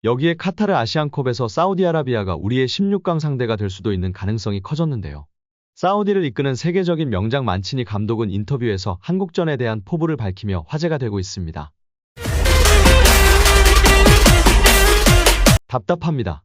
여기에 카타르 아시안컵에서 사우디아라비아가 우리의 16강 상대가 될 수도 있는 가능성이 커졌는데요. 사우디를 이끄는 세계적인 명장 만치니 감독은 인터뷰에서 한국전에 대한 포부를 밝히며 화제가 되고 있습니다. 답답합니다.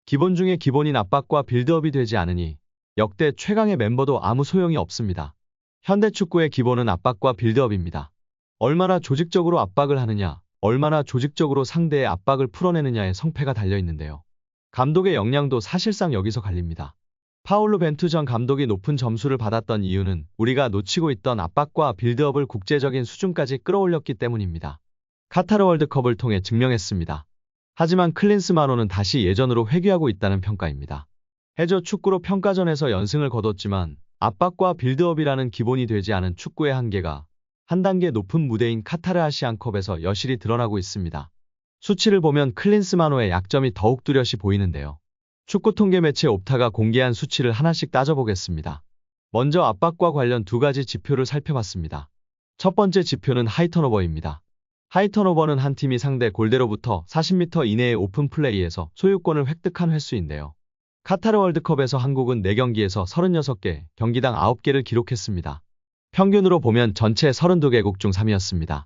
기본 중에 기본인 압박과 빌드업이 되지 않으니 역대 최강의 멤버도 아무 소용이 없습니다. 현대축구의 기본은 압박과 빌드업입니다. 얼마나 조직적으로 압박을 하느냐, 얼마나 조직적으로 상대의 압박을 풀어내느냐에 성패가 달려있는데요. 감독의 역량도 사실상 여기서 갈립니다. 파울로 벤투 전 감독이 높은 점수를 받았던 이유는 우리가 놓치고 있던 압박과 빌드업을 국제적인 수준까지 끌어올렸기 때문입니다. 카타르 월드컵을 통해 증명했습니다. 하지만 클린스만호는 다시 예전으로 회귀하고 있다는 평가입니다. 해저 축구로 평가전에서 연승을 거뒀지만 압박과 빌드업이라는 기본이 되지 않은 축구의 한계가 한 단계 높은 무대인 카타르 아시안컵에서 여실히 드러나고 있습니다. 수치를 보면 클린스만호의 약점이 더욱 뚜렷이 보이는데요. 축구 통계 매체 옵타가 공개한 수치를 하나씩 따져보겠습니다. 먼저 압박과 관련 두 가지 지표를 살펴봤습니다. 첫 번째 지표는 하이턴오버입니다. 하이턴오버는 한 팀이 상대 골대로부터 40m 이내의 오픈 플레이에서 소유권을 획득한 횟수인데요. 카타르 월드컵에서 한국은 4경기에서 36개, 경기당 9개를 기록했습니다. 평균으로 보면 전체 32개국 중 3위였습니다.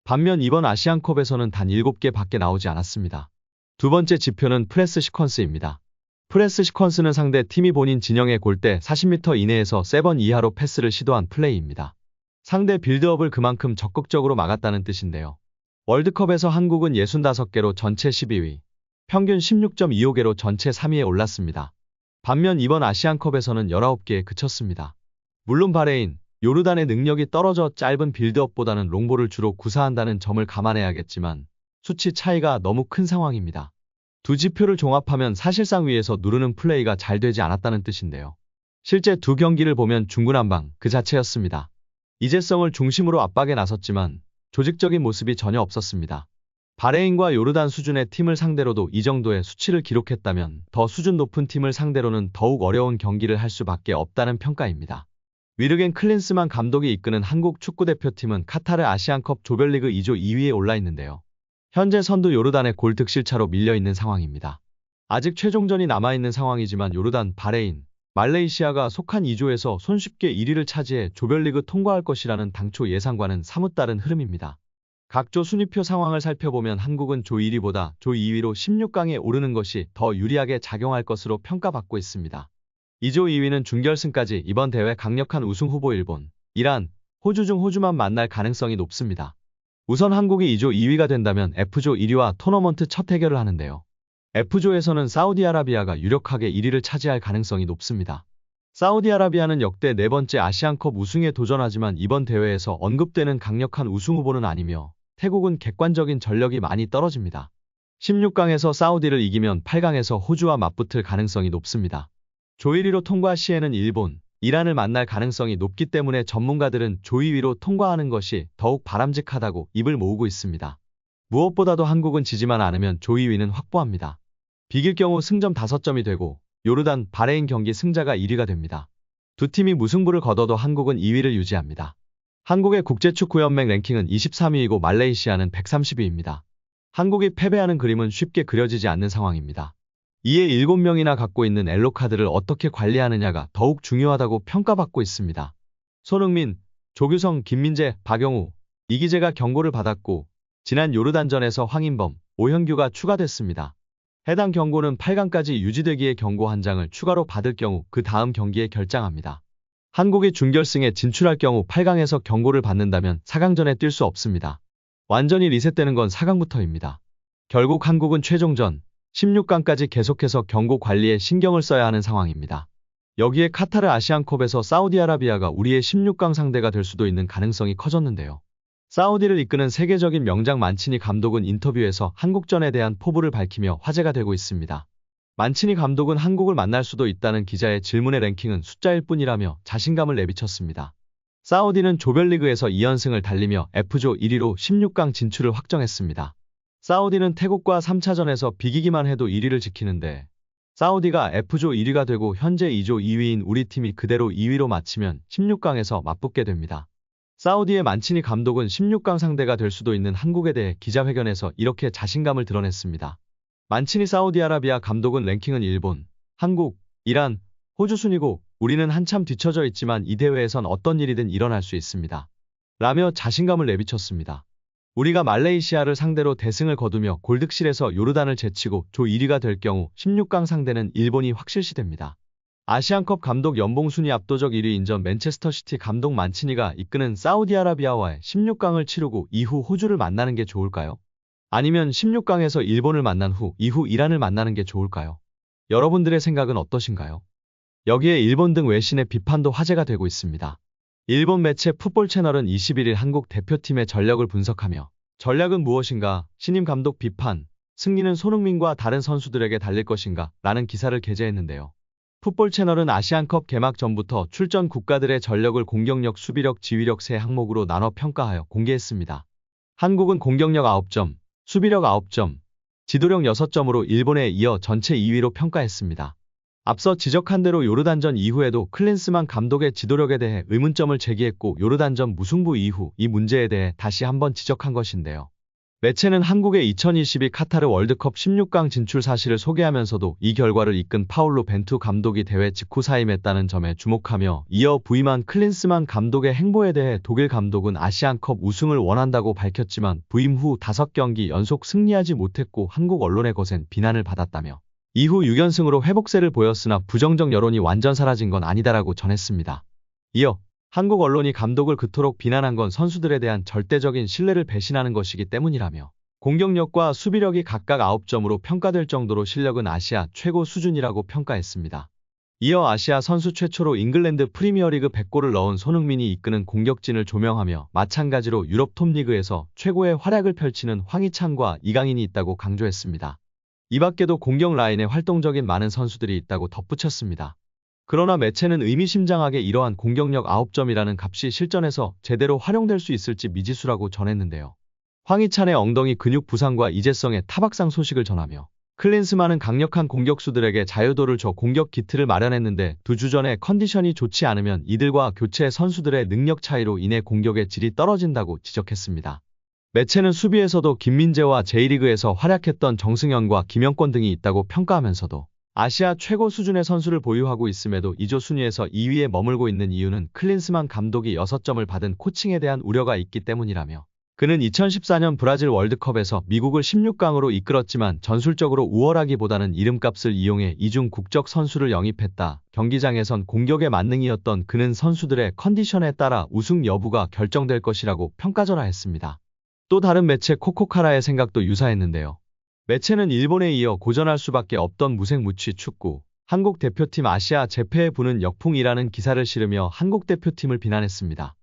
반면 이번 아시안컵에서는 단 7개 밖에 나오지 않았습니다. 두 번째 지표는 프레스 시퀀스입니다. 프레스 시퀀스는 상대 팀이 본인 진영의 골대 40m 이내에서 3번 이하로 패스를 시도한 플레이입니다. 상대 빌드업을 그만큼 적극적으로 막았다는 뜻인데요. 월드컵에서 한국은 65개로 전체 12위, 평균 16.25개로 전체 3위에 올랐습니다. 반면 이번 아시안컵에서는 19개에 그쳤습니다. 물론 바레인, 요르단의 능력이 떨어져 짧은 빌드업보다는 롱볼을 주로 구사한다는 점을 감안해야겠지만 수치 차이가 너무 큰 상황입니다. 두 지표를 종합하면 사실상 위에서 누르는 플레이가 잘 되지 않았다는 뜻인데요. 실제 두 경기를 보면 중구난방 그 자체였습니다. 이재성을 중심으로 압박에 나섰지만 조직적인 모습이 전혀 없었습니다. 바레인과 요르단 수준의 팀을 상대로도 이 정도의 수치를 기록했다면 더 수준 높은 팀을 상대로는 더욱 어려운 경기를 할 수밖에 없다는 평가입니다. 위르겐 클린스만 감독이 이끄는 한국 축구대표팀은 카타르 아시안컵 조별리그 2조 2위에 올라 있는데요. 현재 선두 요르단의 골 득실차로 밀려있는 상황입니다. 아직 최종전이 남아있는 상황이지만 요르단, 바레인, 말레이시아가 속한 2조에서 손쉽게 1위를 차지해 조별리그 통과할 것이라는 당초 예상과는 사뭇 다른 흐름입니다. 각 조 순위표 상황을 살펴보면 한국은 조 1위보다 조 2위로 16강에 오르는 것이 더 유리하게 작용할 것으로 평가받고 있습니다. 2조 2위는 준결승까지 이번 대회 강력한 우승 후보 일본, 이란, 호주 중 호주만 만날 가능성이 높습니다. 우선 한국이 2조 2위가 된다면 F조 1위와 토너먼트 첫 대결을 하는데요. F조에서는 사우디아라비아가 유력하게 1위를 차지할 가능성이 높습니다. 사우디아라비아는 역대 4번째 아시안컵 우승에 도전하지만 이번 대회에서 언급되는 강력한 우승 후보는 아니며 태국은 객관적인 전력이 많이 떨어집니다. 16강에서 사우디를 이기면 8강에서 호주와 맞붙을 가능성이 높습니다. 조 1위로 통과 시에는 일본, 이란을 만날 가능성이 높기 때문에 전문가들은 조 2위로 통과하는 것이 더욱 바람직하다고 입을 모으고 있습니다. 무엇보다도 한국은 지지만 않으면 조 2위는 확보합니다. 비길 경우 승점 5점이 되고 요르단, 바레인 경기 승자가 1위가 됩니다. 두 팀이 무승부를 거둬도 한국은 2위를 유지합니다. 한국의 국제축구연맹 랭킹은 23위이고 말레이시아는 130위입니다. 한국이 패배하는 그림은 쉽게 그려지지 않는 상황입니다. 이에 7명이나 갖고 있는 엘로카드를 어떻게 관리하느냐가 더욱 중요하다고 평가받고 있습니다. 손흥민, 조규성, 김민재, 박영우, 이기재가 경고를 받았고 지난 요르단전에서 황인범, 오현규가 추가됐습니다. 해당 경고는 8강까지 유지되기에 경고 한 장을 추가로 받을 경우 그 다음 경기에 결장합니다. 한국이 준결승에 진출할 경우 8강에서 경고를 받는다면 4강전에 뛸 수 없습니다. 완전히 리셋되는 건 4강부터입니다. 결국 한국은 최종전 16강까지 계속해서 경고 관리에 신경을 써야 하는 상황입니다. 여기에 카타르 아시안컵에서 사우디아라비아가 우리의 16강 상대가 될 수도 있는 가능성이 커졌는데요. 사우디를 이끄는 세계적인 명장 만치니 감독은 인터뷰에서 한국전에 대한 포부를 밝히며 화제가 되고 있습니다. 만치니 감독은 한국을 만날 수도 있다는 기자의 질문의 랭킹은 숫자일 뿐이라며 자신감을 내비쳤습니다. 사우디는 조별리그에서 2연승을 달리며 F조 1위로 16강 진출을 확정했습니다. 사우디는 태국과 3차전에서 비기기만 해도 1위를 지키는데 사우디가 F조 1위가 되고 현재 2조 2위인 우리 팀이 그대로 2위로 마치면 16강에서 맞붙게 됩니다. 사우디의 만치니 감독은 16강 상대가 될 수도 있는 한국에 대해 기자회견에서 이렇게 자신감을 드러냈습니다. 만치니 사우디아라비아 감독은 랭킹은 일본, 한국, 이란, 호주 순이고 우리는 한참 뒤처져 있지만 이 대회에선 어떤 일이든 일어날 수 있습니다. 라며 자신감을 내비쳤습니다. 우리가 말레이시아를 상대로 대승을 거두며 골득실에서 요르단을 제치고 조 1위가 될 경우 16강 상대는 일본이 확실시됩니다. 아시안컵 감독 연봉 순위 압도적 1위인 전 맨체스터시티 감독 만치니가 이끄는 사우디아라비아와의 16강을 치르고 이후 호주를 만나는 게 좋을까요? 아니면 16강에서 일본을 만난 후 이후 이란을 만나는 게 좋을까요? 여러분들의 생각은 어떠신가요? 여기에 일본 등 외신의 비판도 화제가 되고 있습니다. 일본 매체 풋볼 채널은 21일 한국 대표팀의 전력을 분석하며 전략은 무엇인가? 신임 감독 비판, 승리는 손흥민과 다른 선수들에게 달릴 것인가? 라는 기사를 게재했는데요. 풋볼 채널은 아시안컵 개막 전부터 출전 국가들의 전력을 공격력, 수비력, 지휘력 세 항목으로 나눠 평가하여 공개했습니다. 한국은 공격력 9점, 수비력 9점, 지도력 6점으로 일본에 이어 전체 2위로 평가했습니다. 앞서 지적한 대로 요르단전 이후에도 클린스만 감독의 지도력에 대해 의문점을 제기했고 요르단전 무승부 이후 이 문제에 대해 다시 한번 지적한 것인데요. 매체는 한국의 2022 카타르 월드컵 16강 진출 사실을 소개하면서도 이 결과를 이끈 파울로 벤투 감독이 대회 직후 사임했다는 점에 주목하며 이어 부임한 클린스만 감독의 행보에 대해 독일 감독은 아시안컵 우승을 원한다고 밝혔지만 부임 후 5경기 연속 승리하지 못했고 한국 언론의 거센 비난을 받았다며 이후 6연승으로 회복세를 보였으나 부정적 여론이 완전 사라진 건 아니다라고 전했습니다. 이어 한국 언론이 감독을 그토록 비난한 건 선수들에 대한 절대적인 신뢰를 배신하는 것이기 때문이라며 공격력과 수비력이 각각 9점으로 평가될 정도로 실력은 아시아 최고 수준이라고 평가했습니다. 이어 아시아 선수 최초로 잉글랜드 프리미어리그 100골을 넣은 손흥민이 이끄는 공격진을 조명하며 마찬가지로 유럽 톱리그에서 최고의 활약을 펼치는 황희찬과 이강인이 있다고 강조했습니다. 이 밖에도 공격 라인에 활동적인 많은 선수들이 있다고 덧붙였습니다. 그러나 매체는 의미심장하게 이러한 공격력 9점이라는 값이 실전에서 제대로 활용될 수 있을지 미지수라고 전했는데요. 황희찬의 엉덩이 근육 부상과 이재성의 타박상 소식을 전하며 클린스만은 강력한 공격수들에게 자유도를 줘 공격 기틀을 마련했는데 2주 전에 컨디션이 좋지 않으면 이들과 교체 선수들의 능력 차이로 인해 공격의 질이 떨어진다고 지적했습니다. 매체는 수비에서도 김민재와 J리그에서 활약했던 정승현과 김영권 등이 있다고 평가하면서도 아시아 최고 수준의 선수를 보유하고 있음에도 2조 순위에서 2위에 머물고 있는 이유는 클린스만 감독이 6점을 받은 코칭에 대한 우려가 있기 때문이라며 그는 2014년 브라질 월드컵에서 미국을 16강으로 이끌었지만 전술적으로 우월하기보다는 이름값을 이용해 이중 국적 선수를 영입했다. 경기장에선 공격의 만능이었던 그는 선수들의 컨디션에 따라 우승 여부가 결정될 것이라고 평가전화했습니다. 또 다른 매체 코코카라의 생각도 유사했는데요. 매체는 일본에 이어 고전할 수밖에 없던 무색무취 축구, 한국 대표팀 아시아 재패에 부는 역풍이라는 기사를 실으며 한국 대표팀을 비난했습니다.